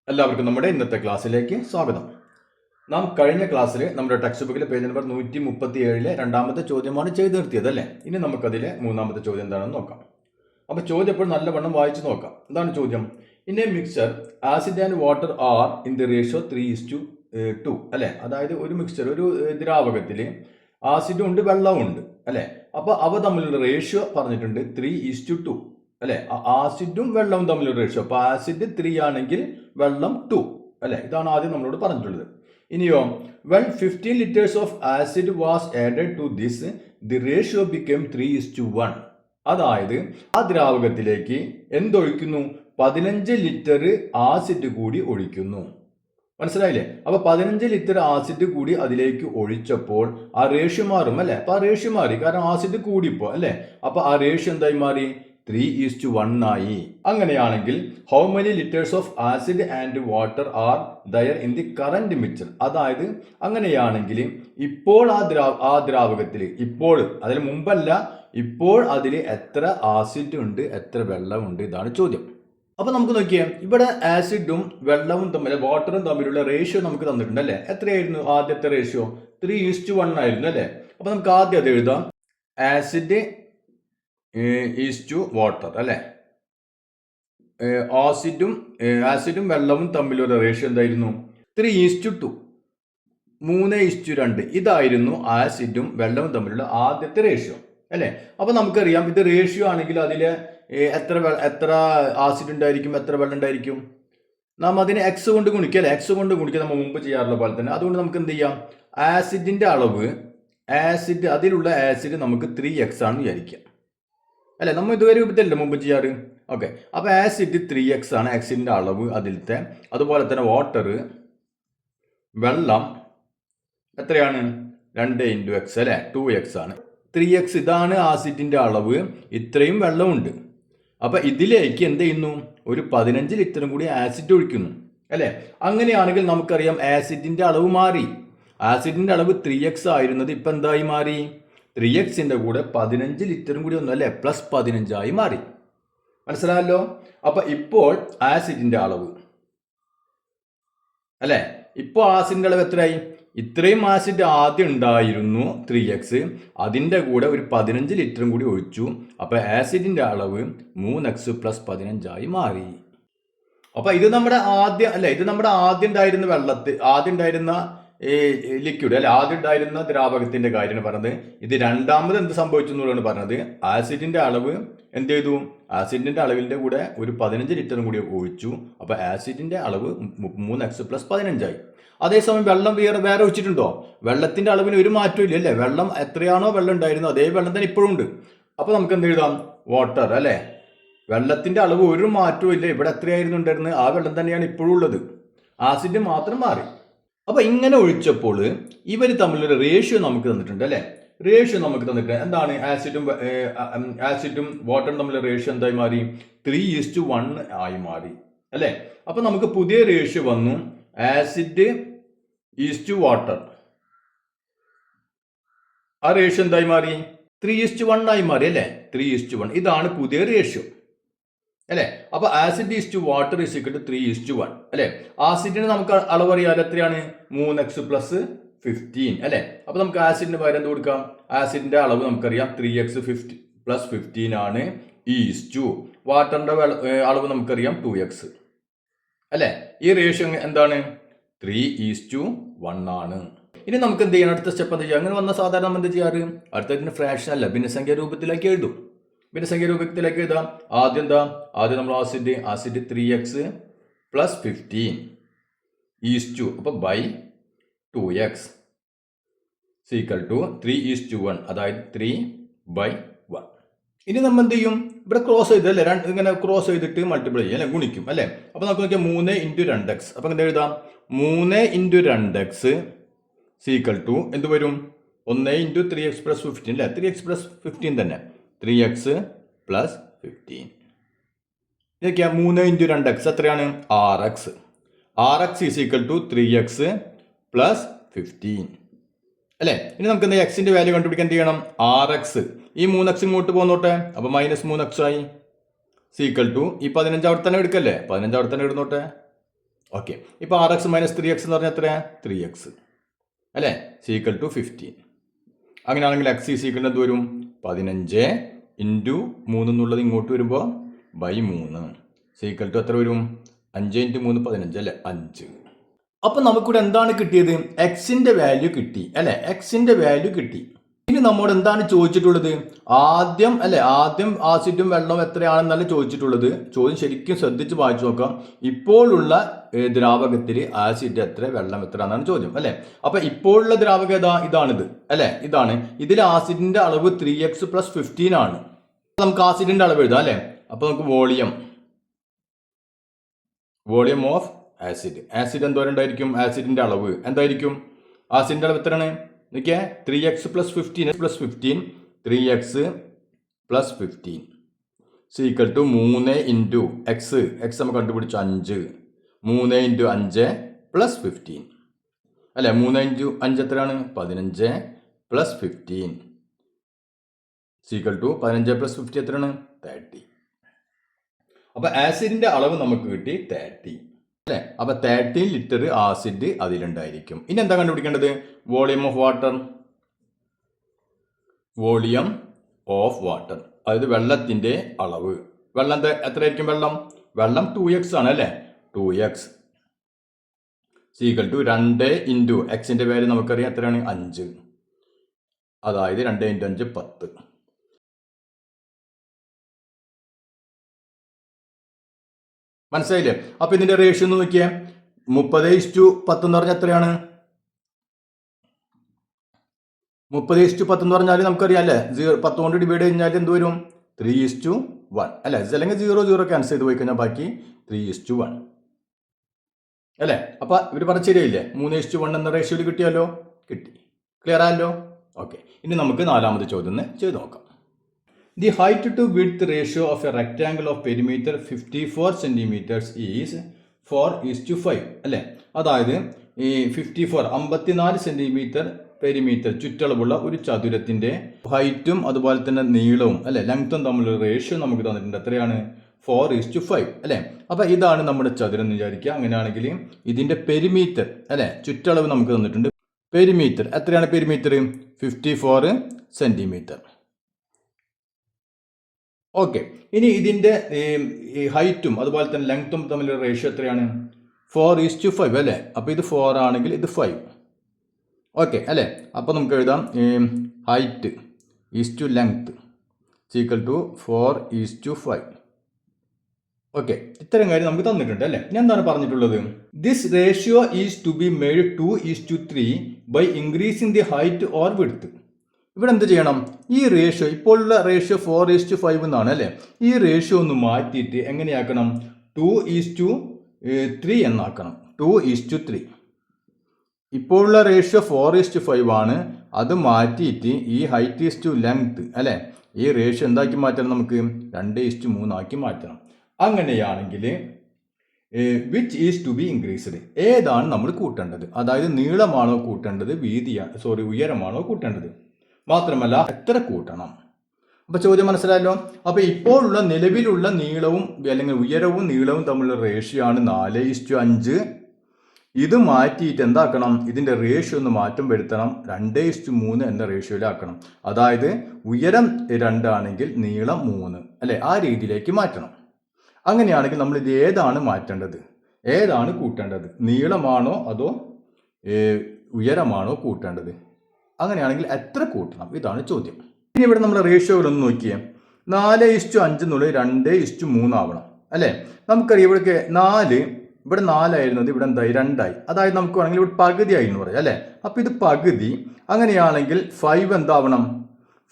എല്ലാവർക്കും നമ്മുടെ ഇന്നത്തെ ക്ലാസ്സിലേക്ക് സ്വാഗതം. നാം കഴിഞ്ഞ ക്ലാസ്സിൽ നമ്മുടെ ടെക്സ്റ്റ് ബുക്കിലെ പേജ് നമ്പർ 137 രണ്ടാമത്തെ ചോദ്യമാണ് ചെയ്തു നിർത്തിയത് അല്ലേ. ഇനി നമുക്കതിലെ മൂന്നാമത്തെ ചോദ്യം എന്താണെന്ന് നോക്കാം. അപ്പോൾ ചോദ്യം ഇപ്പോൾ നല്ലവണ്ണം വായിച്ചു നോക്കാം. എന്താണ് ചോദ്യം? In A mixture acid and water are in the ratio 3:2 അല്ലേ. അതായത് ഒരു മിക്സ്ചർ, ഒരു ദ്രാവകത്തിൽ ആസിഡും ഉണ്ട് വെള്ളവും ഉണ്ട് അല്ലേ. അപ്പോൾ അവ തമ്മിലുള്ള റേഷ്യോ പറഞ്ഞിട്ടുണ്ട് 3:2 അല്ലെ. ആസിഡും വെള്ളവും തമ്മിലുള്ള റേഷ്യോ. അപ്പോൾ ആസിഡ് 3 ആണെങ്കിൽ വെള്ളം 2 അല്ലെ. ഇതാണ് ആദ്യം നമ്മളോട് പറഞ്ഞിട്ടുള്ളത്. ഇനിയോ, when 15 liters of acid was added to this, the ratio became 3:1. അതായത് ആ ദ്രാവകത്തിലേക്ക് എന്തൊഴിക്കുന്നു? 15 ലിറ്റർ ആസിഡ് കൂടി ഒഴിക്കുന്നു. മനസ്സിലായില്ലേ? അപ്പൊ 15 ലിറ്റർ ആസിഡ് കൂടി അതിലേക്ക് ഒഴിച്ചപ്പോൾ ആ റേഷ്യോ മാറും അല്ലെ. അപ്പൊ ആ റേഷ്യോ മാറി, കാരണം ആസിഡ് കൂടിപ്പോ അല്ലെ. അപ്പൊ ആ റേഷ്യോ എന്തായി മാറി? 3:1 ആയി. അങ്ങനെയാണെങ്കിൽ how many litres of acid and water are there in the current mixture? അതായത് അങ്ങനെയാണെങ്കിൽ ഇപ്പോൾ ആ ദ്രാവകത്തിൽ, ഇപ്പോൾ അതിന് മുമ്പല്ല, ഇപ്പോൾ അതിൽ എത്ര ആസിഡ് ഉണ്ട്, എത്ര വെള്ളമുണ്ട്? ഇതാണ് ചോദ്യം. അപ്പൊ നമുക്ക് നോക്കിയാൽ ഇവിടെ ആസിഡും വെള്ളവും തമ്മിൽ, വാട്ടറും തമ്മിലുള്ള റേഷ്യോ നമുക്ക് തന്നിട്ടുണ്ട് അല്ലെ. എത്രയായിരുന്നു ആദ്യത്തെ റേഷ്യോ? 3:1 ആയിരുന്നു അല്ലെ. അപ്പൊ നമുക്ക് ആദ്യം അത് എഴുതാം. ആസിഡ് ഈസ് ടു വാട്ടർ അല്ലെ. ആസിഡും വെള്ളവും തമ്മിലുള്ള റേഷ്യോ എന്തായിരുന്നു? 3:2, 3:2. ഇതായിരുന്നു ആസിഡും വെള്ളവും തമ്മിലുള്ള ആദ്യത്തെ റേഷ്യോ അല്ലെ. അപ്പൊ നമുക്കറിയാം, ഇത് റേഷ്യോ ആണെങ്കിൽ അതിൽ എത്ര ആസിഡ് ഉണ്ടായിരിക്കും, എത്ര വെള്ളം ഉണ്ടായിരിക്കും? നാം അതിനെ എക്സ് കൊണ്ട് ഗുണിക്കുക അല്ലെ. എക്സ് കൊണ്ട് ഗുണിക്കുക നമ്മൾ മുമ്പ് ചെയ്യാറുള്ള പോലെ തന്നെ. അതുകൊണ്ട് നമുക്ക് എന്ത് ചെയ്യാം? ആസിഡിന്റെ അളവ്, അതിലുള്ള ആസിഡ് നമുക്ക് 3x ആണെന്ന് വിചാരിക്കാം അല്ലെ. നമ്മൾ ഇതുവരെ രൂപത്തിലല്ലേ മുമ്പ് ചെയ്യാറ്. ഓക്കെ. അപ്പോൾ ആസിഡ് 3x ആണ് ആസിഡിന്റെ അളവ് അതിലത്തെ. അതുപോലെ തന്നെ വാട്ടർ, വെള്ളം എത്രയാണ്? 2x അല്ലെ, 2x ആണ്. 3x ഇതാണ് ആസിഡിന്റെ അളവ്, ഇത്രയും വെള്ളമുണ്ട്. അപ്പൊ ഇതിലേക്ക് എന്ത് ചെയ്യുന്നു? ഒരു 15 ലിറ്ററും കൂടി ആസിഡ് ഒഴിക്കുന്നു അല്ലെ. അങ്ങനെയാണെങ്കിൽ നമുക്കറിയാം ആസിഡിന്റെ അളവ് മാറി. ആസിഡിന്റെ അളവ് 3x ആയിരുന്നത് ഇപ്പൊ എന്തായി മാറി? 3xന്റെ കൂടെ 15 ലിറ്ററും കൂടി ഒന്നും അല്ലെ, +15 ആയി മാറി. മനസ്സിലായല്ലോ? അപ്പൊ ഇപ്പോൾ ആസിഡിന്റെ അളവ് അല്ലെ, ഇപ്പോൾ ആസിഡിന്റെ അളവ് എത്രയായി? ഇത്രയും ആസിഡ് ആദ്യം ഉണ്ടായിരുന്നു 3x, അതിന്റെ കൂടെ ഒരു 15 ലിറ്ററും കൂടി ഒഴിച്ചു. അപ്പൊ ആസിഡിന്റെ അളവ് 3x + 15 ആയി മാറി. അപ്പൊ ഇത് നമ്മുടെ ആദ്യം അല്ലെ, ഇത് നമ്മുടെ ആദ്യം ഉണ്ടായിരുന്ന ലിക്വിഡ് അല്ലെ, ആദ്യം ഉണ്ടായിരുന്ന ദ്രാവകത്തിന്റെ കാര്യമാണ് പറഞ്ഞത്. ഇത് രണ്ടാമത് എന്ത് സംഭവിച്ചു എന്നുള്ളതാണ് പറഞ്ഞത്. ആസിഡിന്റെ അളവ് എന്ത് ചെയ്തു? ആസിഡിന്റെ അളവിന്റെ കൂടെ ഒരു 15 ലിറ്ററും കൂടി ഒഴിച്ചു. അപ്പൊ ആസിഡിന്റെ അളവ് 3x + 15 ആയി. അതേസമയം വെള്ളം വേറെ ഒഴിച്ചിട്ടുണ്ടോ? വെള്ളത്തിന്റെ അളവിന് ഒരു മാറ്റവും ഇല്ല അല്ലെ. വെള്ളം എത്രയാണോ വെള്ളം ഉണ്ടായിരുന്നത് അതേ വെള്ളം തന്നെ ഇപ്പോഴും ഉണ്ട്. അപ്പൊ നമുക്ക് എന്ത് എഴുതാം? വാട്ടർ അല്ലെ. വെള്ളത്തിന്റെ അളവ് ഒരു മാറ്റവും ഇല്ല. ഇവിടെ എത്രയായിരുന്നു ഉണ്ടായിരുന്നത്? ആ വെള്ളം തന്നെയാണ് ഇപ്പോഴും ഉള്ളത്. ആസിഡ് മാത്രം മാറി. അപ്പൊ ഇങ്ങനെ ഒഴിച്ചപ്പോൾ ഇവർ തമ്മിലൊരു റേഷ്യോ നമുക്ക് തന്നിട്ടുണ്ട് അല്ലെ. റേഷ്യോ നമുക്ക് തന്നിട്ടുണ്ട്. എന്താണ്? ആസിഡും വാട്ടറും തമ്മിലുള്ള റേഷ്യോ എന്തായി മാറി? 3:1 ആയി മാറി അല്ലെ. അപ്പൊ നമുക്ക് പുതിയ റേഷ്യോ വന്നു. ആസിഡ് ഈസ് ടു വാട്ടർ, ആ റേഷ്യോ എന്തായി മാറി? 3:1 ആയി മാറി അല്ലെ. 3:1 ഇതാണ് പുതിയ റേഷ്യോ അല്ലെ. അപ്പൊ acid is to water is equal to 3:1 അല്ലെ. ആസിഡിന് നമുക്ക് അളവ് അറിയാതെ എത്രയാണ്? 3x + 15 അല്ലെ. അപ്പൊ നമുക്ക് ആസിഡിന് പകരം എന്ത് കൊടുക്കാം? ആസിഡിന്റെ അളവ് നമുക്കറിയാം 3x + 15 ആണ്. ഈസ് ടു വാട്ടറിന്റെ അളവ് നമുക്കറിയാം 2x അല്ലെ. ഈ റേഷ്യോ എന്താണ്? 3:1 ആണ്. ഇനി നമുക്ക് എന്ത് ചെയ്യണം? അടുത്ത സ്റ്റെപ്പ് എന്താ ചെയ്യുക? അങ്ങനെ വന്ന സാധാരണ നമ്മൾ എന്ത് ചെയ്യാറ്? അടുത്തതിന് ഫ്രാക്ഷൻ അല്ല, ഭിന്നസംഖ്യ രൂപത്തിലേക്ക് എഴുതും. ഭിന്നസംഖ്യ രൂപത്തിലേക്ക് എഴുതാം. ആദ്യം നമ്മൾ ആസിഡ് 3x + 15 ഈസ് ടു, അപ്പൊ ബൈ 2x ഈക്വൽ ടു 3:1, അതായത് 3/1. ഇനി നമ്മൾ എന്ത് ചെയ്യും? ഇവിടെ ക്രോസ് ചെയ്ത് അല്ലെ, ഇങ്ങനെ ക്രോസ് ചെയ്തിട്ട് മൾട്ടിപ്ലൈ ചെയ്യും അല്ലെ, ഗുണിക്കും അല്ലെ. അപ്പൊ നമുക്ക് നോക്കിയാൽ 3 × 2x. അപ്പൊ എന്താ എഴുതാം? 3 × 2x ഈക്വൽ ടു എന്ത് വരും? 1 × 3x + 15 അല്ലെ. 3x + 15 തന്നെ, 3x + 15. ഇതൊക്കെയാ 3 × 2x എത്രയാണ്? 6x. 6x equal to 3x + 15 അല്ലെ. ഇനി നമുക്ക് എന്താ എക്സിന്റെ വാല്യൂ കണ്ടുപിടിക്കാൻ എന്ത് ചെയ്യണം? 6x. ഈ 3x ഇങ്ങോട്ട് പോന്നോട്ടെ, അപ്പൊ -3x ആയി. ഈക്വൽ ടു ഈ 15 അവിടെ തന്നെ എടുക്കല്ലേ, 15 അവിടെ തന്നെ ഇടുന്നോട്ടെ. ഓക്കെ, ഇപ്പോൾ 6x മൈനസ് 3x എന്ന് പറഞ്ഞാൽ എത്രയാണ്? 3x അല്ലേ, സീക്വൽ ടു 15. അങ്ങനെയാണെങ്കിൽ x ഈക്വൽ എന്ത് വരും? 15 ഇൻറ്റു 3 എന്നുള്ളത് ഇങ്ങോട്ട് വരുമ്പോൾ ബൈ 3 സീക്വൽ ടു എത്ര വരും? 5 ഇൻറ്റു 3 15 അല്ലേ, 5. അപ്പം നമുക്കിവിടെ എന്താണ് കിട്ടിയത്? എക്സിൻ്റെ വാല്യൂ കിട്ടി അല്ലേ, എക്സിൻ്റെ വാല്യൂ കിട്ടി. ഇനി നമ്മോട് എന്താണ് ചോദിച്ചിട്ടുള്ളത്? ആദ്യം ആസിഡും വെള്ളവും എത്രയാണെന്നല്ല ചോദിച്ചിട്ടുള്ളത്. ചോദ്യം ശരിക്കും ശ്രദ്ധിച്ച് വായിച്ചു നോക്കാം. ഇപ്പോഴുള്ള ദ്രാവകത്തിൽ ആസിഡ് എത്ര, വെള്ളം എത്ര എന്നാണ് ചോദ്യം അല്ലേ. അപ്പൊ ഇപ്പോഴുള്ള ദ്രാവകം ഇതാണിത് അല്ലേ, ഇതാണ്. ഇതിൽ ആസിഡിന്റെ അളവ് 3x + 15 ആണ്. നമുക്ക് ആസിഡിന്റെ അളവ് എഴുതാം അല്ലേ. അപ്പൊ നമുക്ക് വോളിയം ഓഫ് ആസിഡ് എന്തോരം ഉണ്ടായിരിക്കും? ആസിഡിന്റെ അളവ് എന്തായിരിക്കും? ആസിഡിന്റെ അളവ് എത്രയാണ്? നോക്കിയേ, 3x + 15 + 15 3x + 15 equal to 3 into X നമുക്ക് കണ്ടുപിടിച്ചു 5 3 ഇൻറ്റു 5 + 15 അല്ലേ. 3 ഇൻറ്റു 5 എത്രയാണ്? 15 + 15 സീക്വൽ ടു 15 + 50 എത്രയാണ്? 30. അപ്പൊ ആസിഡിന്റെ അളവ് നമുക്ക് കിട്ടി 30 അല്ലേ. അപ്പൊ 30 ലിറ്റർ ആസിഡ് അതിലുണ്ടായിരിക്കും. ഇനി എന്താ കണ്ടുപിടിക്കേണ്ടത്? വോളിയം ഓഫ് വാട്ടർ, അതായത് വെള്ളത്തിന്റെ അളവ്. വെള്ളം എത്രയായിരിക്കും? വെള്ളം 2x ആണ് അല്ലേ. 2x സീക്വൽ ടു 2 ഇൻറ്റു എക്സിന്റെ വാല്യൂ നമുക്കറിയാം എത്രയാണ്? 5. അതായത് 2 ഇൻറ്റു 5 10. മനസ്സിലായില്ലേ? അപ്പൊ ഇതിന്റെ റേഷ്യോ ഒന്ന് നോക്കിയേ. 30:10 എന്ന് പറഞ്ഞാൽ എത്രയാണ്? 30:10 എന്ന് പറഞ്ഞാൽ നമുക്കറിയാം അല്ലേ, 10 കൊണ്ട് ഡിവൈഡ് കഴിഞ്ഞാൽ എന്ത് വരും? 3:1 അല്ലേ. അല്ലെങ്കിൽ 0 ക്യാൻസൽ ചെയ്ത് പോയി കഴിഞ്ഞാൽ ബാക്കി 3:1 അല്ലേ. അപ്പൊ ഇവർ പറഞ്ഞ ശരിയായില്ലേ? 3:1 എന്ന റേഷ്യോയിൽ കിട്ടിയാലോ? കിട്ടി. ക്ലിയർ ആയല്ലോ? ഓക്കെ, ഇനി നമുക്ക് 4ാമത്തെ ചോദ്യം ചെയ്ത് നോക്കാം. The height to width ratio of a rectangle of perimeter 54 cm is 4:5 അല്ലേ. അതായത് ഈ 54 സെന്റിമീറ്റർ പെരിമീറ്റർ ചുറ്റളവുള്ള ഒരു ചതുരത്തിന്റെ ഹൈറ്റും അതുപോലെ തന്നെ നീളവും അല്ലെ, ലെങ്ത്തും തമ്മിലുള്ള റേഷ്യോ നമുക്ക് തന്നിട്ടുണ്ട്. എത്രയാണ്? 4:5 അല്ലേ. അപ്പൊ ഇതാണ് നമ്മുടെ ചതുരം എന്ന് വിചാരിക്കുക. അങ്ങനെയാണെങ്കിൽ ഇതിന്റെ പെരിമീറ്റർ അല്ലെ, ചുറ്റളവ് നമുക്ക് തന്നിട്ടുണ്ട്. പെരിമീറ്റർ എത്രയാണ്? Perimeter 54 centimetre. ഓക്കെ, ഇനി ഇതിന്റെ ഹൈറ്റും അതുപോലെ തന്നെ ലെങ്ത്തും തമ്മിലുള്ള റേഷ്യോ എത്രയാണ്? 4:5 അല്ലേ. അപ്പൊ ഇത് 4 ആണെങ്കിൽ ഇത് 5. ഓക്കെ അല്ലേ. അപ്പൊ നമുക്ക് എഴുതാം height is to length equal to 4:5. Okay, ഇത്തരം കാര്യം നമുക്ക് തന്നിട്ടുണ്ട് അല്ലേ. ഞാൻ എന്താണ് പറഞ്ഞിട്ടുള്ളത്? This ratio is to be made 2:3 by increasing the height or width. ഇവിടെ എന്ത് ചെയ്യണം? ഈ റേഷ്യോ, ഇപ്പോഴുള്ള റേഷ്യോ 4:5 എന്നാണ് അല്ലേ. ഈ റേഷ്യോ ഒന്ന് മാറ്റിയിട്ട് എങ്ങനെയാക്കണം? 2:3 എന്നാക്കണം. 2:3. ഇപ്പോഴുള്ള റേഷ്യോ 4:5 ആണ്. അത് മാറ്റിയിട്ട് ഈ ഹൈറ്റ് ഈസ് ടു ലെങ്ത് അല്ലേ, ഈ റേഷ്യോ എന്താക്കി മാറ്റണം? നമുക്ക് 2:3 ആക്കി മാറ്റണം. അങ്ങനെയാണെങ്കിൽ which is to be increased, ഏതാണ് നമ്മൾ കൂട്ടേണ്ടത്? അതായത് നീളമാണോ കൂട്ടേണ്ടത്, ഉയരമാണോ കൂട്ടേണ്ടത്? മാത്രമല്ല എത്ര കൂട്ടണം? അപ്പൊ ചോദ്യം മനസ്സിലായല്ലോ. അപ്പൊ ഇപ്പോഴുള്ള നിലവിലുള്ള നീളവും അല്ലെങ്കിൽ ഉയരവും നീളവും തമ്മിലുള്ള റേഷ്യോ ആണ് 4:5. ഇത് മാറ്റിയിട്ട് എന്താക്കണം? ഇതിന്റെ റേഷ്യോ ഒന്ന് മാറ്റം വരുത്തണം. 2:3 എന്ന റേഷ്യോയിലാക്കണം. അതായത് ഉയരം 2 ആണെങ്കിൽ നീളം 3 അല്ലെ, ആ രീതിയിലേക്ക് മാറ്റണം. അങ്ങനെയാണെങ്കിൽ നമ്മൾ ഇത് ഏതാണ് മാറ്റേണ്ടത്, ഏതാണ് കൂട്ടേണ്ടത്? നീളമാണോ അതോ ഉയരമാണോ കൂട്ടേണ്ടത്? അങ്ങനെയാണെങ്കിൽ എത്ര കൂട്ടണം? ഇതാണ് ചോദ്യം. ഇനി ഇവിടെ നമ്മൾ റേഷ്യോകളൊന്ന് നോക്കിയേ. 4:5 എന്നുള്ളത് 2:3 ആവണം അല്ലേ. നമുക്കറിയാം ഇവിടെ 4, ഇവിടെ 4 ആയിരുന്നത് ഇവിടെ എന്തായി? 2 ആയി. അതായത് നമുക്ക് വേണമെങ്കിൽ ഇവിടെ പകുതി ആയി എന്ന് പറയാം അല്ലേ. അപ്പൊ ഇത് പകുതി. അങ്ങനെയാണെങ്കിൽ 5 എന്താവണം?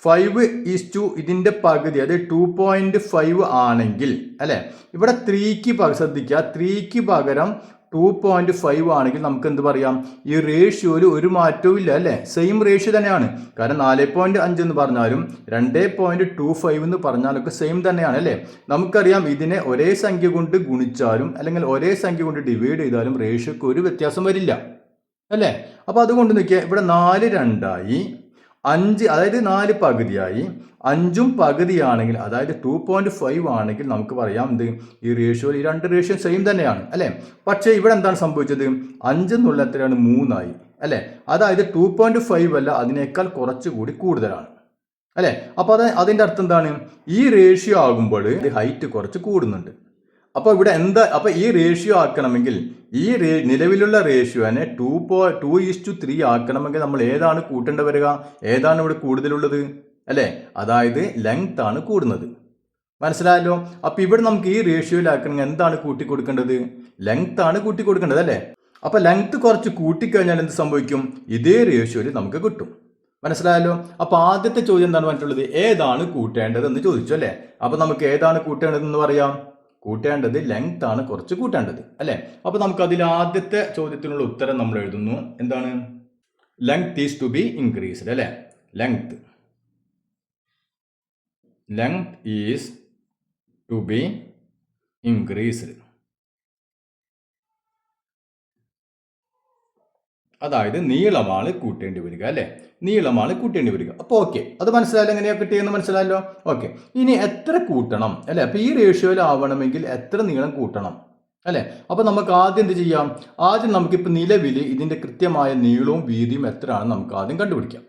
5:2 ഇതിന്റെ പകുതി, അതായത് 2.5 ആണെങ്കിൽ അല്ലെ, ഇവിടെ 3ക്ക് ശ്രദ്ധിക്കുക, 3ക്ക് പകരം 2.5 ആണെങ്കിൽ നമുക്ക് എന്ത് പറയാം? ഈ റേഷ്യോയിൽ ഒരു മാറ്റവും ഇല്ല അല്ലെ, സെയിം റേഷ്യോ തന്നെയാണ്. കാരണം 4.5 എന്ന് പറഞ്ഞാലും 2.25 എന്ന് പറഞ്ഞാലൊക്കെ സെയിം തന്നെയാണ് അല്ലെ. നമുക്കറിയാം ഇതിനെ ഒരേ സംഖ്യ കൊണ്ട് ഗുണിച്ചാലും അല്ലെങ്കിൽ ഒരേ സംഖ്യ കൊണ്ട് ഡിവൈഡ് ചെയ്താലും റേഷ്യോക്ക് ഒരു വ്യത്യാസം വരില്ല അല്ലേ. അപ്പൊ അതുകൊണ്ട് നോക്കിയാൽ ഇവിടെ 4 2 ആയി. 5 അതായത് 4 പകുതിയായി 5ഉം പകുതിയാണെങ്കിൽ അതായത് 2.5 ആണെങ്കിൽ നമുക്ക് പറയാം എന്ത് ഈ റേഷ്യോ ഈ രണ്ട് റേഷ്യോ സെയിം തന്നെയാണ് അല്ലേ. പക്ഷേ ഇവിടെ എന്താണ് സംഭവിച്ചത് 5 എന്നുള്ള എത്രയാണ് 3 ആയി അല്ലേ. അതായത് 2.5 അല്ല അതിനേക്കാൾ കുറച്ചുകൂടി കൂടുതലാണ് അല്ലേ. അപ്പോൾ അതിൻ്റെ അർത്ഥം എന്താണ് ഈ റേഷ്യോ ആകുമ്പോൾ ഹൈറ്റ് കുറച്ച് കൂടുന്നുണ്ട്. അപ്പോൾ ഇവിടെ അപ്പോൾ ഈ റേഷ്യോ ആക്കണമെങ്കിൽ ഈ നിലവിലുള്ള റേഷ്യോനെ 2:3 ആക്കണമെങ്കിൽ നമ്മൾ ഏതാണ് കൂട്ടേണ്ടി വരിക, ഏതാണ് ഇവിടെ കൂടുതലുള്ളത് അല്ലേ, അതായത് ലെങ്ത് ആണ് കൂടുന്നത്. മനസ്സിലായല്ലോ. അപ്പോൾ ഇവിടെ നമുക്ക് ഈ റേഷ്യോയിലാക്കണമെങ്കിൽ എന്താണ് കൂട്ടി കൊടുക്കേണ്ടത്, ലെങ്ത് ആണ് കൂട്ടി കൊടുക്കേണ്ടത് അല്ലേ. അപ്പോൾ ലെങ്ത് കുറച്ച് കൂട്ടിക്കഴിഞ്ഞാൽ എന്ത് സംഭവിക്കും, ഇതേ റേഷ്യോയിൽ നമുക്ക് കിട്ടും. മനസ്സിലായല്ലോ. അപ്പോൾ ആദ്യത്തെ ചോദ്യം എന്താണ് പറഞ്ഞിട്ടുള്ളത്, ഏതാണ് കൂട്ടേണ്ടത് എന്ന് ചോദിച്ചു അല്ലേ. അപ്പോൾ നമുക്ക് ഏതാണ് കൂട്ടേണ്ടതെന്ന് പറയാം, കൂട്ടേണ്ടത് ലെങ്ത് ആണ് കുറച്ച് കൂട്ടേണ്ടത് അല്ലേ. അപ്പോൾ നമുക്ക് അതിൽ ആദ്യത്തെ ചോദ്യത്തിനുള്ള ഉത്തരം നമ്മൾ എഴുതുന്നു. എന്താണ്, length is to be increased അല്ലേ. Length is to be increased, അതായത് നീളമാണ് കൂട്ടേണ്ടി വരിക അല്ലേ, നീളമാണ് കൂട്ടേണ്ടി വരിക. അപ്പോൾ ഓക്കെ, അത് മനസ്സിലായാലും എങ്ങനെയാണ് കിട്ടിയെന്ന് മനസ്സിലായല്ലോ. ഓക്കെ, ഇനി എത്ര കൂട്ടണം അല്ലേ. അപ്പോൾ ഈ റേഷ്യോയിലാവണമെങ്കിൽ എത്ര നീളം കൂട്ടണം അല്ലേ. അപ്പോൾ നമുക്ക് ആദ്യം എന്ത് ചെയ്യാം, ആദ്യം നമുക്കിപ്പോൾ നിലവിൽ ഇതിൻ്റെ കൃത്യമായ നീളവും വീതിയും എത്രയാണെന്ന് നമുക്ക് ആദ്യം കണ്ടുപിടിക്കാം.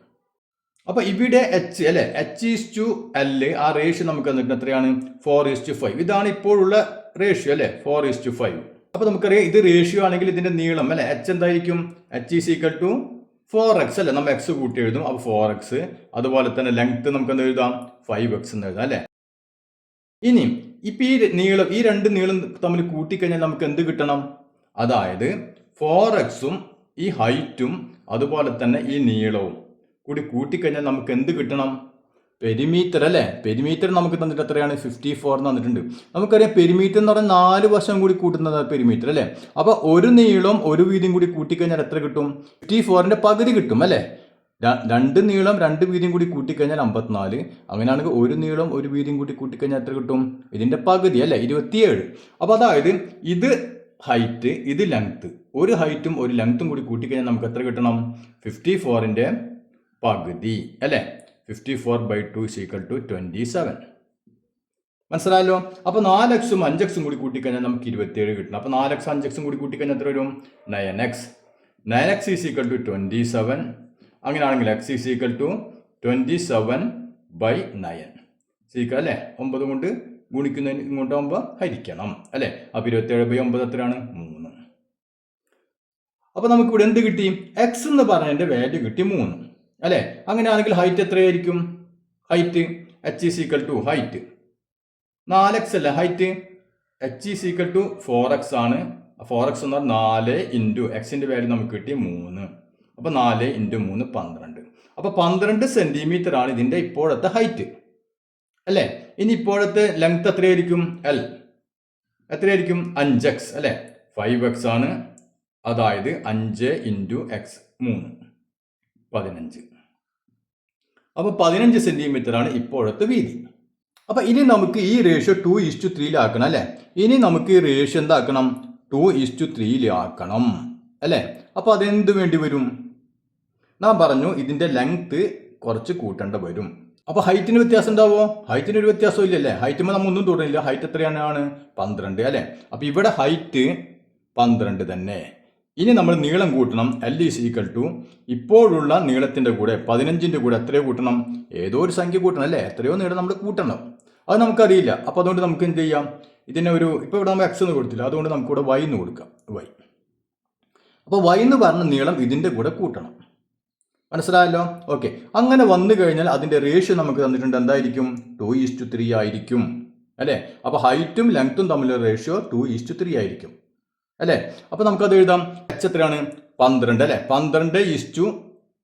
അപ്പോൾ ഇവിടെ h അല്ലേ, h/l ആ റേഷ്യോ നമുക്ക് തന്നിട്ട് എത്രയാണ് 4:5. ഇതാണ് ഇപ്പോഴുള്ള റേഷ്യോ അല്ലേ, 4:5. അപ്പോൾ നമുക്കറിയാം ഇത് റേഷ്യോ ആണെങ്കിൽ ഇതിന്റെ നീളം അല്ലെ h എന്തായിരിക്കും, h = 4x അല്ലേ. നമ്മൾ x കൂട്ടി എഴുതും, അപ്പോൾ 4x. അതുപോലെ തന്നെ ലെങ്ത് നമുക്ക് എന്ത് എഴുതാം, 5x എന്ന് എഴുതാം അല്ലേ. ഇനി ഇപ്പം ഈ രണ്ട് നീളം തമ്മിൽ കൂട്ടിക്കഴിഞ്ഞാൽ നമുക്ക് എന്ത് കിട്ടണം, അതായത് 4x-ഉം ഈ ഹൈറ്റും അതുപോലെ തന്നെ ഈ നീളവും കൂടി കൂട്ടിക്കഴിഞ്ഞാൽ നമുക്ക് എന്ത് കിട്ടണം, പെരിമീറ്റർ അല്ലേ. പെരിമീറ്റർ നമുക്ക് തന്നിട്ട് എത്രയാണ് 54 എന്ന് തന്നിട്ടുണ്ട്. നമുക്കറിയാം പെരിമീറ്റർ എന്ന് പറഞ്ഞാൽ 4 വശം കൂടി കൂട്ടുന്നത് പെരിമീറ്റർ അല്ലേ. അപ്പോൾ ഒരു നീളം ഒരു വീതിയും കൂടി കൂട്ടിക്കഴിഞ്ഞാൽ എത്ര കിട്ടും, 54ന്റെ പകുതി കിട്ടും അല്ലേ. രണ്ട് നീളം രണ്ട് വീതിയും കൂടി കൂട്ടിക്കഴിഞ്ഞാൽ 54. അങ്ങനെയാണെങ്കിൽ ഒരു നീളം ഒരു വീതിയും കൂടി കൂട്ടിക്കഴിഞ്ഞാൽ എത്ര കിട്ടും, ഇതിന്റെ പകുതി അല്ലേ, 27. അപ്പോൾ അതായത് ഇത് ഹൈറ്റ് ഇത് ലെങ്ത്, ഒരു ഹൈറ്റും ഒരു ലെങ്ത്തും കൂടി കൂട്ടിക്കഴിഞ്ഞാൽ നമുക്ക് എത്ര കിട്ടണം, 54ന്റെ പകുതി അല്ലേ. 54/2 = 27. മനസ്സിലായല്ലോ. അപ്പോൾ 4x-ഉം 5x-ഉം കൂടി കൂട്ടിക്കഴിഞ്ഞാൽ നമുക്ക് 27 കിട്ടണം. അപ്പോൾ 4x 5x-ഉം കൂടി കൂട്ടിക്കഴിഞ്ഞാൽ എത്ര വരും, 9x. 9x = 27. അങ്ങനെയാണെങ്കിൽ x = 27/9 അല്ലേ. 9 കൊണ്ട് ഗുണിക്കുന്നതിന് ഇങ്ങോട്ടാകുമ്പോൾ ഹരിക്കണം അല്ലേ. അപ്പോൾ 27/9 എത്രയാണ്, 3. അപ്പോൾ നമുക്ക് ഇവിടെ എന്ത് കിട്ടി, x എന്ന് പറഞ്ഞതിന്റെ വാല്യൂ കിട്ടി 3 അല്ലേ. അങ്ങനെയാണെങ്കിൽ ഹൈറ്റ് എത്രയായിരിക്കും, ഹൈറ്റ് h = ഹൈറ്റ് 4x അല്ലേ ഹൈറ്റ്, h = 4x ആണ്. 4x എന്ന് പറഞ്ഞാൽ 4 × x-ന്റെ വാല്യൂ നമുക്ക് കിട്ടി 3. അപ്പോൾ 4 × 3 12. അപ്പോൾ 12 സെന്റിമീറ്റർ ആണ് ഇതിന്റെ ഇപ്പോഴത്തെ ഹൈറ്റ് അല്ലേ. ഇനി ഇപ്പോഴത്തെ ലെങ്ത് എത്രയായിരിക്കും, L എത്രയായിരിക്കും, 5x അല്ലേ. 5x ആണ്, അതായത് 5 × x 3 15. അപ്പോൾ 15 സെന്റിമീറ്റർ ആണ് ഇപ്പോഴത്തെ വീതി. അപ്പോൾ ഇനി നമുക്ക് ഈ റേഷ്യോ 2:3 ആക്കണം അല്ലേ. ഇനി നമുക്ക് ഈ റേഷ്യോ എന്താക്കണം, 2:3 ആക്കണം അല്ലേ. അപ്പോൾ അതെന്ത് വേണ്ടി വരും, നാം പറഞ്ഞു ഇതിന്റെ ലെങ്ത് കുറച്ച് കൂട്ടേണ്ട വരും. അപ്പോൾ ഹൈറ്റിന് വ്യത്യാസം ഉണ്ടാവോ, ഹൈറ്റിന് ഒരു വ്യത്യാസം ഇല്ലല്ലേ. ഹൈറ്റുമ്പോൾ നമ്മൾ ഒന്നും തുടങ്ങില്ല, ഹൈറ്റ് എത്രയാണ് 12 അല്ലേ. അപ്പോൾ ഇവിടെ ഹൈറ്റ് 12 തന്നെ. ഇനി നമ്മൾ നീളം കൂട്ടണം, L = ഇപ്പോഴുള്ള നീളത്തിന്റെ കൂടെ 15ന്റെ കൂടെ എത്രയോ കൂട്ടണം, ഏതോ ഒരു സംഖ്യ കൂട്ടണം അല്ലേ. എത്രയോ നീളം നമ്മൾ കൂട്ടണം, അത് നമുക്കറിയില്ല. അപ്പോൾ അതുകൊണ്ട് നമുക്ക് എന്ത് ചെയ്യാം, ഇതിനെ ഒരു ഇപ്പോൾ ഇവിടെ നമ്മൾ x എന്ന് കൊടുത്തില്ല, അതുകൊണ്ട് നമുക്ക് ഇവിടെ y എന്ന് കൊടുക്കാം, y. അപ്പോൾ y എന്ന് പറഞ്ഞ നീളം ഇതിന്റെ കൂടെ കൂട്ടണം. മനസ്സിലായല്ലോ. ഓക്കെ, അങ്ങനെ വന്നു കഴിഞ്ഞാൽ അതിന്റെ റേഷ്യോ നമുക്ക് തന്നിട്ടുണ്ട്, എന്തായിരിക്കും, 2:3 ആയിരിക്കും അല്ലേ. അപ്പോൾ ഹൈറ്റും ലെങ്ത്തും തമ്മിലുള്ള റേഷ്യോ 2:3 ആയിരിക്കും അല്ലേ. അപ്പോൾ നമുക്കത് എഴുതാം, h എത്രയാണ് 12 അല്ലേ. 12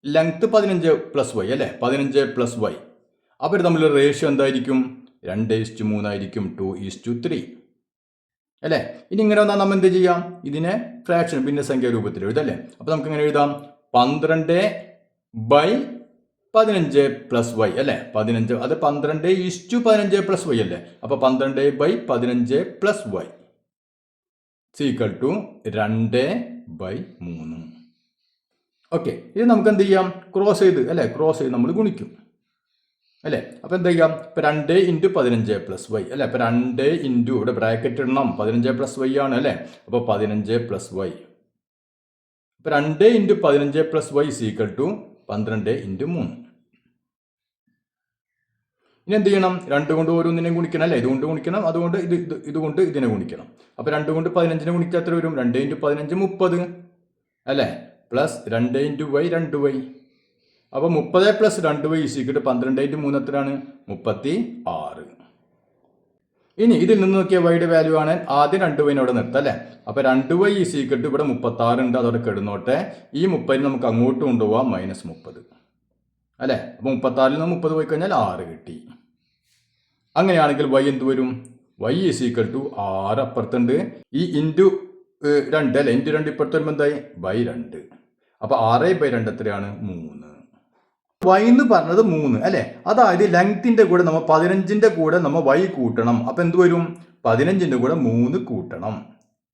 ലെങ്ത് 15 + y അല്ലേ, 15 + y. അപ്പോൾ ഇത് തമ്മിലുള്ള റേഷ്യോ എന്തായിരിക്കും, 2:3 ആയിരിക്കും, 2:3 അല്ലേ. ഇനി ഇങ്ങനെ വന്നാൽ നമ്മൾ എന്ത് ചെയ്യാം, ഇതിനെ ഫ്രാക്ഷൻ ഭിന്നസംഖ്യ രൂപത്തിൽ എഴുതാം അല്ലേ. അപ്പോൾ നമുക്ക് ഇങ്ങനെ എഴുതാം, 12/15 + y അല്ലേ. 15 അത് 12:15 + y അല്ലേ. അപ്പോൾ 12/15 + y = 2/3. ഓക്കെ, ഇത് നമുക്ക് എന്ത് ചെയ്യാം, ക്രോസ് ചെയ്ത് അല്ലേ, ക്രോസ് ചെയ്ത് നമ്മൾ ഗുണിക്കും അല്ലേ. അപ്പോൾ എന്താ ചെയ്യാം, ഇപ്പോൾ 2 × 15 + y അല്ലേ. അപ്പോൾ 2 ഇൻറ്റു ഇവിടെ ബ്രാക്കറ്റ് ഇടണം, 15 + y ആണ് അല്ലേ. അപ്പോൾ 15 + y. അപ്പോൾ 2 × 15 + y = 12 × 3. ഇനി എന്ത് ചെയ്യണം, 2 കൊണ്ട് ഓരോന്നിനെ ഗുണിക്കണം അല്ലേ. ഇതുകൊണ്ട് ഗുണിക്കണം, അതുകൊണ്ട് ഇതുകൊണ്ട് ഇതിനെ ഗുണിക്കണം. അപ്പോൾ 2 കൊണ്ട് 15നെ ഗുണിച്ചാൽ എത്ര വരും, 2 × 15 30 അല്ലേ, പ്ലസ് 2 × y 2y. അപ്പോൾ 30 + 2y = 12 × 3 എത്രയാണ്, 36. ഇനി ഇതിൽ നിന്ന് നോക്കിയാൽ വൈയുടെ വാല്യൂ ആണ്, ആദ്യം 2y അവിടെ നിർത്താം അല്ലേ. അപ്പോൾ 2y = ഇവിടെ 36 ഉണ്ട്, അതോടെ കിടന്നോട്ടെ. ഈ 30 നമുക്ക് അങ്ങോട്ട് കൊണ്ടുപോവാം, -30 അല്ലേ. അപ്പോൾ 36 നിന്ന് 30 പോയി കഴിഞ്ഞാൽ 6 കിട്ടി. അങ്ങനെയാണെങ്കിൽ y എന്ത് വരും, y = 6 അപ്പുറത്തുണ്ട്, ഈ ഇൻറ്റു 2 അല്ലേ, ഇൻറ്റു 2 ഇപ്പുറത്ത് വരുമ്പോൾ എന്തായി, /2. അപ്പോൾ 6/2 എത്രയാണ്, 3. y എന്ന് പറഞ്ഞത് 3 അല്ലേ. അതായത് ലെങ്ത്തിന്റെ കൂടെ നമ്മൾ 15ന്റെ കൂടെ നമ്മൾ y കൂട്ടണം. അപ്പോൾ എന്ത് വരും, 15ന്റെ കൂടെ 3 കൂട്ടണം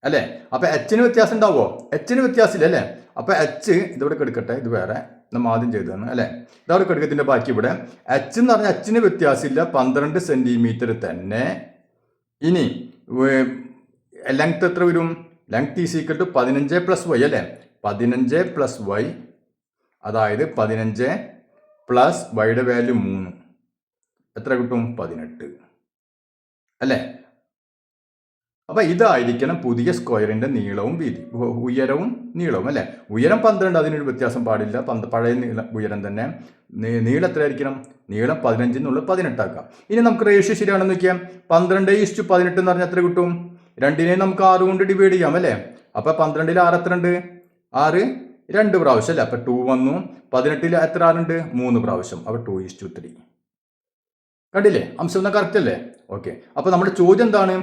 അല്ലേ. അപ്പോൾ h-ന് വ്യത്യാസം ഉണ്ടാവോ, h-ന് വ്യത്യാസമില്ല അല്ലേ. അപ്പോൾ h ഇതിവിടെ എടുക്കട്ടെ, ഇത് വേറെ നമ്മൾ ആദ്യം ചെയ്തതാണ് അല്ലേ. ഇതവിടെ എടുക്കത്തിൻ്റെ ബാക്കി ഇവിടെ h എന്ന് പറഞ്ഞാൽ h-ന് വ്യത്യാസമില്ല, 12 സെൻറ്റിമീറ്റർ തന്നെ. ഇനി ലെങ്ത് എത്ര വരും, ലെങ്ത് = 15 + y അല്ലേ. 15 + y അതായത് 15 പ്ലസ് വൈയുടെ വാല്യൂ 3 എത്ര കിട്ടും, 18 അല്ലേ. അപ്പോൾ ഇതായിരിക്കണം പുതിയ സ്ക്വയറിന്റെ നീളവും വീതി, ഉയരവും നീളവും അല്ലേ. ഉയരം 12, അതിനൊരു വ്യത്യാസം പാടില്ല, പഴയ ഉയരം തന്നെ. നീളം എത്രയായിരിക്കണം, നീളം 15 എന്നുള്ളത് 18 ആക്കാം. ഇനി നമുക്ക് റേഷ്യോ ശരിയാണെന്ന് നോക്കിയാൽ 12:18 എന്ന് പറഞ്ഞാൽ എത്ര കിട്ടും, 2നെ നമുക്ക് 6 കൊണ്ട് ഡിവൈഡ് ചെയ്യാം അല്ലേ. അപ്പോൾ 12ൽ 6 എത്ര ഉണ്ട്, 6 2 പ്രാവശ്യം അല്ലേ. അപ്പോൾ 2 വന്നു. 18ൽ എത്ര 6 ഉണ്ട്, 3 പ്രാവശ്യം. അപ്പോൾ 2:3. കണ്ടില്ലേ, അംശം കറക്റ്റ് അല്ലേ. ഓക്കെ, അപ്പോൾ നമ്മുടെ ചോദ്യം എന്താണ്,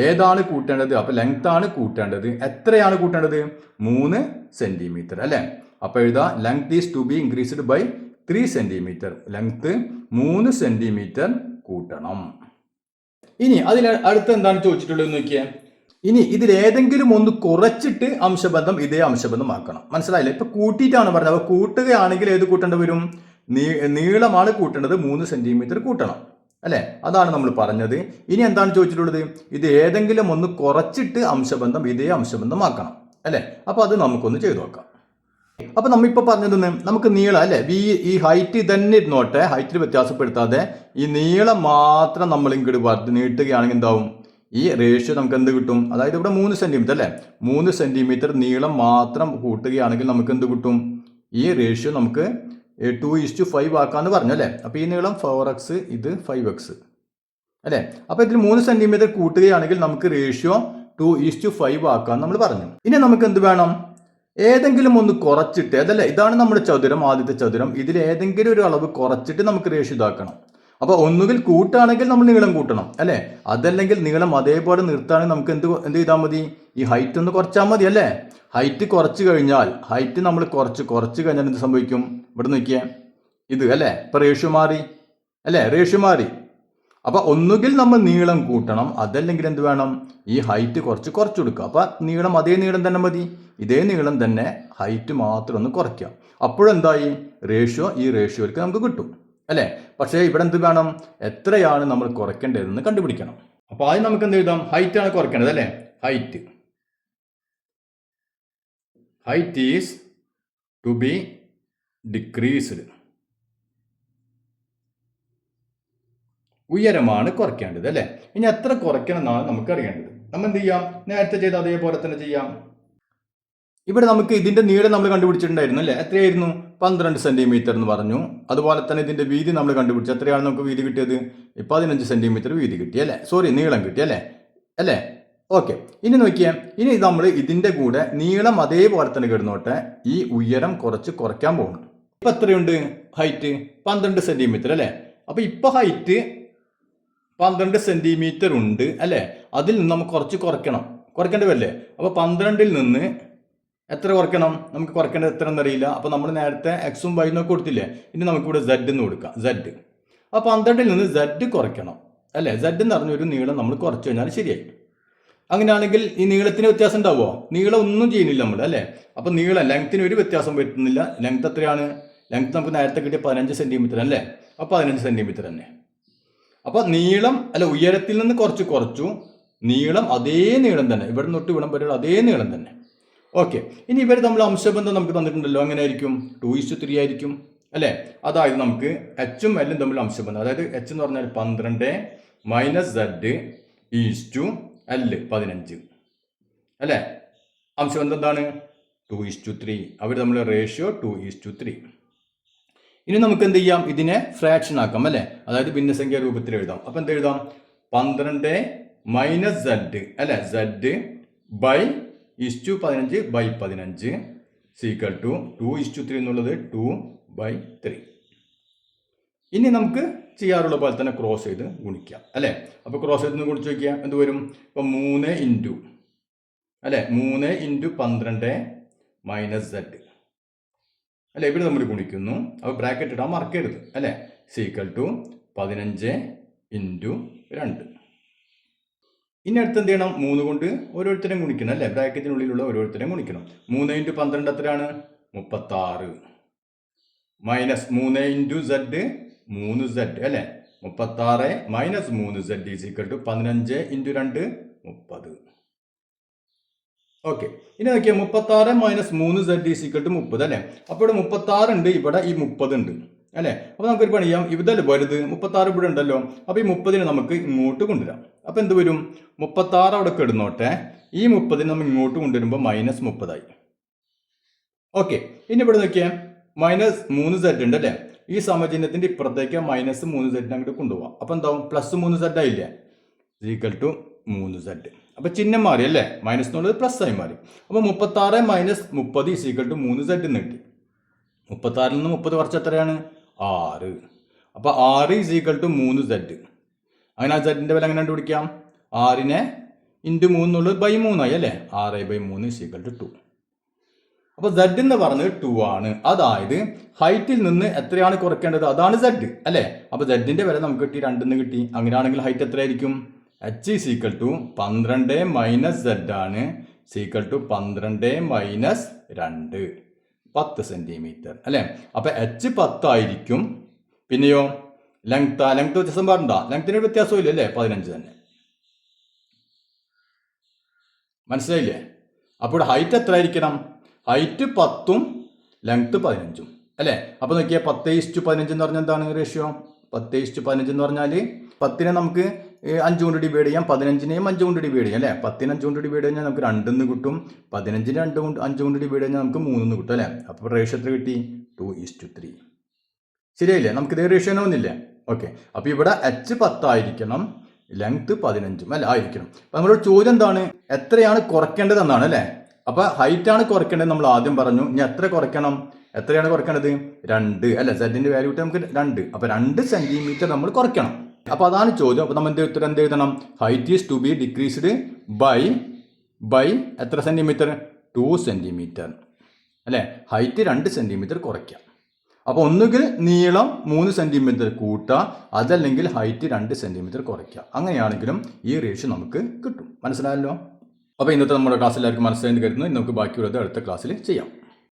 ഏതാണ് കൂട്ടേണ്ടത്. അപ്പോൾ ലെങ്ത് ആണ് കൂട്ടേണ്ടത്. എത്രയാണ് കൂട്ടേണ്ടത്, 3 സെൻറ്റിമീറ്റർ അല്ലേ. അപ്പോൾ എഴുതാ, length is to be increased by 3 centimetre. Length 3 centimetre കൂട്ടണം. ഇനി അതിൽ അടുത്ത് എന്താണ് ചോദിച്ചിട്ടുള്ളത് നോക്കിയാൽ, ഇനി ഇതിൽ ഏതെങ്കിലും ഒന്ന് കുറച്ചിട്ട് അംശബന്ധം ഇതേ അംശബന്ധമാക്കണം. മനസ്സിലായില്ലേ, ഇപ്പൊ കൂട്ടിയിട്ടാണ് പറഞ്ഞത്. അപ്പോൾ കൂട്ടുകയാണെങ്കിൽ ഏത് കൂട്ടേണ്ടി വരും, നീളമാണ് കൂട്ടേണ്ടത്, 3 സെൻറ്റിമീറ്റർ കൂട്ടണം അല്ലേ. അതാണ് നമ്മൾ പറഞ്ഞത്. ഇനി എന്താണ് ചോദിച്ചിട്ടുള്ളത്, ഇത് ഏതെങ്കിലും ഒന്ന് കുറച്ചിട്ട് അംശബന്ധം ഇതേ അംശബന്ധമാക്കണം അല്ലേ. അപ്പോൾ അത് നമുക്കൊന്ന് ചെയ്തു നോക്കാം. അപ്പോൾ നമ്മളിപ്പോൾ പറഞ്ഞതൊന്ന് നമുക്ക് നീളം അല്ലേ, ഈ ഹൈറ്റ് തന്നെ ഇരുന്നോട്ടെ, ഹൈറ്റിൽ വ്യത്യാസപ്പെടുത്താതെ ഈ നീളം മാത്രം നമ്മൾ ഇങ്ങോട്ട് നീട്ടുകയാണെങ്കിൽ എന്താവും, ഈ റേഷ്യോ നമുക്ക് എന്ത് കിട്ടും, അതായത് ഇവിടെ 3 സെൻറ്റിമീറ്റർ അല്ലേ, 3 സെൻറ്റിമീറ്റർ നീളം മാത്രം കൂട്ടുകയാണെങ്കിൽ നമുക്ക് എന്ത് കിട്ടും, ഈ റേഷ്യോ നമുക്ക് 2:5 ആക്കാന്ന് പറഞ്ഞു അല്ലേ. അപ്പോൾ ഈ നീളം 4x, ഇത് 5x അല്ലേ. അപ്പോൾ ഇതിൽ 3 സെൻറ്റിമീറ്റർ കൂട്ടുകയാണെങ്കിൽ നമുക്ക് റേഷ്യോ 2:5 ആക്കാന്ന് നമ്മൾ പറഞ്ഞു. ഇനി നമുക്ക് എന്ത് വേണം, ഏതെങ്കിലും ഒന്ന് കുറച്ചിട്ട്, അതല്ലേ ഇതാണ് നമ്മുടെ ചതുരം, ആദ്യത്തെ ചതുരം. ഇതിൽ ഏതെങ്കിലും ഒരു അളവ് കുറച്ചിട്ട് നമുക്ക് റേഷ്യോ ഇതാക്കണം. അപ്പോൾ ഒന്നുകിൽ കൂട്ടാണെങ്കിൽ നമ്മൾ നീളം കൂട്ടണം അല്ലേ, അതല്ലെങ്കിൽ നീളം അതേപോലെ നിർത്താണെങ്കിൽ നമുക്ക് എന്ത് ചെയ്താൽ മതി, ഈ ഹൈറ്റ് ഒന്ന് കുറച്ചാൽ മതി അല്ലേ. ഹൈറ്റ് കുറച്ച് കഴിഞ്ഞാൽ, ഹൈറ്റ് നമ്മൾ കുറച്ച് കഴിഞ്ഞാൽ എന്ത് സംഭവിക്കും, ഇവിടെ നോക്കിയേ ഇത് അല്ലേ. ഇപ്പം റേഷ്യോ മാറി അല്ലേ, റേഷ്യോ മാറി. അപ്പോൾ ഒന്നുകിൽ നമ്മൾ നീളം കൂട്ടണം, അതല്ലെങ്കിൽ എന്ത് വേണം, ഈ ഹൈറ്റ് കുറച്ച് കൊടുക്കുക. അപ്പോൾ നീളം അതേ നീളം തന്നെ മതി, ഇതേ നീളം തന്നെ, ഹൈറ്റ് മാത്രം ഒന്ന് കുറയ്ക്കാം. അപ്പോഴെന്തായി, റേഷ്യോ ഈ റേഷ്യോയിലേക്ക് നമുക്ക് കിട്ടും അല്ലേ. പക്ഷേ ഇവിടെ എന്ത് വേണം, എത്രയാണ് നമ്മൾ കുറയ്ക്കേണ്ടതെന്ന് കണ്ടുപിടിക്കണം. അപ്പോൾ ആദ്യം നമുക്ക് എന്ത് എഴുതാം, ഹൈറ്റ് ആണ് കുറയ്ക്കേണ്ടത് അല്ലേ. Height is to be decreased. ഉയരമാണ് കുറയ്ക്കേണ്ടത് അല്ലേ. ഇനി എത്ര കുറയ്ക്കണം എന്നാണ് നമുക്ക് അറിയേണ്ടത്. നമ്മൾ എന്ത് ചെയ്യാം, നേരത്തെ ചെയ്ത് അതേപോലെ തന്നെ ചെയ്യാം. ഇവിടെ നമുക്ക് ഇതിന്റെ നീളം നമ്മൾ കണ്ടുപിടിച്ചിട്ടുണ്ടായിരുന്നു അല്ലേ. എത്രയായിരുന്നു, 12 സെൻറ്റിമീറ്റർ എന്ന് പറഞ്ഞു. അതുപോലെ തന്നെ ഇതിന്റെ വീതി നമ്മൾ കണ്ടുപിടിച്ചു. എത്രയാണ് നമുക്ക് വീതി കിട്ടിയത്, 15 സെൻറ്റിമീറ്റർ വീതി കിട്ടി അല്ലേ, സോറി നീളം കിട്ടി അല്ലേ. ഓക്കെ, ഇനി നോക്കിയേ, ഇനി നമ്മൾ ഇതിന്റെ കൂടെ നീളം അതേപോലെ തന്നെ കിടന്നോട്ടെ, ഈ ഉയരം കുറയ്ക്കാൻ പോകുന്നു. ഇപ്പം എത്രയുണ്ട് ഹൈറ്റ്, 12 സെൻറ്റിമീറ്റർ അല്ലേ. അപ്പോൾ ഇപ്പോൾ ഹൈറ്റ് 12 സെൻറ്റിമീറ്റർ ഉണ്ട് അല്ലേ. അതിൽ നിന്ന് നമുക്ക് കുറയ്ക്കേണ്ടി വരില്ലേ. അപ്പോൾ 12ൽ നിന്ന് എത്ര കുറയ്ക്കണം, നമുക്ക് കുറയ്ക്കേണ്ടത് എത്ര എന്നറിയില്ല. അപ്പോൾ നമ്മൾ നേരത്തെ എക്സും വൈ എന്നൊക്കെ കൊടുത്തില്ലേ, ഇനി നമുക്കിവിടെ സെഡ് എന്ന് കൊടുക്കാം, സെഡ്. അപ്പോൾ 12ൽ നിന്ന് സെഡ് കുറയ്ക്കണം അല്ലേ. സെഡ് എന്ന് പറഞ്ഞൊരു നീളം നമ്മൾ കുറച്ച് കഴിഞ്ഞാൽ ശരിയായി. അങ്ങനെയാണെങ്കിൽ ഈ നീളത്തിന് വ്യത്യാസം ഉണ്ടാവുമോ? നീളം ഒന്നും ചെയ്യുന്നില്ല നമ്മൾ അല്ലേ. അപ്പം ലെങ്ത്തിന് ഒരു വ്യത്യാസം വരുത്തുന്നില്ല. ലെങ്ത് എത്രയാണ്? ലെങ്ത് നമുക്ക് നേരത്തെ കിട്ടിയ 15 സെൻറ്റിമീറ്റർ അല്ലേ. അപ്പോൾ 15 സെൻറ്റിമീറ്റർ തന്നെ. അപ്പോൾ നീളം ഉയരത്തിൽ നിന്ന് കുറച്ചു, നീളം അതേ നീളം തന്നെ, ഇവിടെ തൊട്ട് ഇവിടം വരെയുള്ള അതേ നീളം തന്നെ. ഓക്കെ, ഇനി ഇവർ നമ്മൾ അംശബന്ധം നമുക്ക് തന്നിട്ടുണ്ടല്ലോ. അങ്ങനെ ആയിരിക്കും 2:3 ആയിരിക്കും അല്ലേ. അതായത് നമുക്ക് എച്ചും എല്ലും തമ്മിൽ അംശബന്ധം, അതായത് എച്ച് എന്ന് പറഞ്ഞാൽ 12 - Z L 15 അല്ലേ. അംശബന്ധം എന്താണ്? 2:3. അവർ തമ്മിൽ റേഷ്യോ 2:3. ഇനി നമുക്ക് എന്ത് ചെയ്യാം? ഇതിനെ ഫ്രാക്ഷൻ ആക്കാം അല്ലേ. അതായത് ഭിന്നസംഖ്യ രൂപത്തിൽ എഴുതാം. അപ്പം എന്ത് എഴുതാം? 12 - Z അല്ലേ. Z ബൈ 15/15 സീക്വൽ ടു 2:3 എന്നുള്ളത് 2/3. ഇനി നമുക്ക് ചെയ്യാറുള്ള പോലെ തന്നെ ക്രോസ് ചെയ്ത് ഗുണിക്കാം അല്ലേ. അപ്പോൾ ക്രോസ് ചെയ്ത് ഗുണിച്ച് നോക്കിയാൽ എന്ത് വരും? ഇപ്പം 3 ഇൻറ്റു അല്ലേ, 3 × 12 - Z അല്ലേ. ഇവിടെ നമ്മൾ ഗുണിക്കുന്നു. അപ്പോൾ ബ്രാക്കറ്റ് ഇടാൻ മറക്കരുത് അല്ലേ. Is equal to 15 × 2. ഇനി അടുത്ത് എന്ത് ചെയ്യണം? 3 കൊണ്ട് ഓരോരുത്തരും ഗുണിക്കണം അല്ലേ. ബ്രാക്കറ്റിനുള്ളിലുള്ള ഓരോരുത്തരും ഗുണിക്കണം. 3 × 12 എത്രയാണ്? 36 മൈനസ് 3 × Z 3Z അല്ലേ. 36 - 3Z ഈക്വൽ ടു 15 × 2 30. ഓക്കെ, ഇനി നോക്കിയാൽ 36 - 3Z ഈക്വൽ ടു 30 അല്ലേ. അപ്പോൾ ഇവിടെ 36 ഉണ്ട്, ഇവിടെ ഈ 30 ഉണ്ട് അല്ലേ. അപ്പോൾ നമുക്കൊരു പണി ചെയ്യാം. ഇതല്ലേ വലുത്, 36 ഇവിടെ ഉണ്ടല്ലോ. അപ്പോൾ ഈ 30 നമുക്ക് ഇങ്ങോട്ട് കൊണ്ടുവരാം. അപ്പോൾ എന്ത് വരും? 36 അവിടെ കിടന്നോട്ടെ, ഈ 30 നമ്മൾ ഇങ്ങോട്ട് കൊണ്ടുവരുമ്പോൾ -30 ആയി. ഓക്കെ, ഇനി ഇവിടെ നോക്കിയാൽ -3Z ഉണ്ട് അല്ലേ. ഈ സമചിഹ്നത്തിന്റെ ഇപ്പുറത്തേക്ക് -3Z അങ്ങോട്ട് കൊണ്ടുപോകാം. അപ്പോൾ എന്താവും? +3Z ആയില്ലേ, ഈക്വൽ ടു 3Z. അപ്പോൾ ചിഹ്നം മാറി അല്ലേ. മൈനസ് എന്നുള്ളത് പ്ലസ് ആയി മാറി. അപ്പോൾ 36 - 30 ഈക്വൽ ടു 3Z എന്ന് കിട്ടി. 36 നിന്ന് 30 കുറച്ച് എത്രയാണ്? 6. അപ്പോൾ 6 ഈക്വൽ ടു 3Z. അങ്ങനെ ആ Z വില എങ്ങനെ കണ്ടുപിടിക്കാം? 6 × 3 എന്നുള്ളത് /3 ആയി അല്ലേ. 6/3 ഈക്വൽ ടു 2. അപ്പോൾ Z എന്ന് പറഞ്ഞത് 2 ആണ്. അതായത് ഹൈറ്റിൽ നിന്ന് എത്രയാണ് കുറയ്ക്കേണ്ടത്? അതാണ് Z അല്ലേ. അപ്പോൾ Z വില നമുക്ക് കിട്ടി 2 കിട്ടി. അങ്ങനെയാണെങ്കിൽ ഹൈറ്റ് എത്രയായിരിക്കും? H ഈക്വൽ ടു 12 - Z ആണ്, ഈക്വൽ ടു 12 - 2 10 സെൻറ്റിമീറ്റർ അല്ലേ. അപ്പോൾ H 10 ആയിരിക്കും. പിന്നെയോ ലെങ്ത് വ്യത്യാസം പറഞ്ഞ ലെങ്ത്തിന് വ്യത്യാസവും ഇല്ല അല്ലേ, 15 തന്നെ. മനസ്സിലായില്ലേ? അപ്പോൾ ഹൈറ്റ് എത്ര ആയിരിക്കണം? ഹൈറ്റ് 10ഉം ലെങ്ത് 15ഉം അല്ലേ. അപ്പോൾ നോക്കിയാൽ 10:15 എന്ന് പറഞ്ഞാൽ എന്താണ് റേഷ്യോ? 10:15 എന്ന് പറഞ്ഞാൽ 10നെ നമുക്ക് 5 കൊണ്ട് ഡിവൈഡ് ചെയ്യാം, 15നെയും 5 കൊണ്ട് ഡിവൈഡ് ചെയ്യാം അല്ലേ. 10നെ 5 കൊണ്ട് ഡിവൈഡ് കഴിഞ്ഞാൽ നമുക്ക് 2 കിട്ടും, 15നെ 5 കൊണ്ട് ഡിവൈഡ് കഴിഞ്ഞാൽ നമുക്ക് 3 കിട്ടും അല്ലേ. അപ്പോൾ റേഷ്യോ എത്ര കിട്ടി? 2:3. ശരിയായില്ലേ? നമുക്ക് ഇതേ റേഷ്യോ ഒന്നുമില്ലേ. ഓക്കെ, അപ്പോൾ ഇവിടെ H 10 ആയിരിക്കണം, ലെങ്ത് 15ഉം അല്ലേ ആയിരിക്കണം. അപ്പോൾ നമ്മുടെ ചോദ്യം എന്താണ്? എത്രയാണ് കുറയ്ക്കേണ്ടത് എന്നാണ് അല്ലേ. അപ്പോൾ ഹൈറ്റ് ആണ് കുറയ്ക്കേണ്ടത് നമ്മൾ ആദ്യം പറഞ്ഞു. ഇനി എത്ര കുറയ്ക്കണം? എത്രയാണ് കുറയ്ക്കേണ്ടത്? 2 അല്ലേ. Z വാല്യൂ ഇട്ട് നമുക്ക് 2. അപ്പോൾ 2 സെൻറ്റിമീറ്റർ നമ്മൾ കുറയ്ക്കണം. അപ്പോൾ അതാണ് ചോദ്യം. അപ്പോൾ നമ്മൾ ഉത്തരം എന്ത് എഴുതണം? Height is to be decreased by എത്ര സെൻറ്റിമീറ്റർ? 2 സെൻറ്റിമീറ്റർ അല്ലേ. ഹൈറ്റ് 2 സെൻറ്റിമീറ്റർ കുറയ്ക്കാം. അപ്പോൾ ഒന്നുകിൽ നീളം 3 സെൻറ്റിമീറ്റർ കൂട്ടുക, അതല്ലെങ്കിൽ ഹൈറ്റ് 2 സെൻറ്റിമീറ്റർ കുറയ്ക്കുക. അങ്ങനെയാണെങ്കിലും ഈ റേഷ്യോ നമുക്ക് കിട്ടും. മനസ്സിലായല്ലോ? അപ്പോൾ ഇന്നത്തെ നമ്മുടെ ക്ലാസ് എല്ലാവർക്കും മനസ്സിലായെന്ന് കരുതുന്നു. നമുക്ക് ബാക്കിയുള്ളത് അടുത്ത ക്ലാസ്സിൽ ചെയ്യാം.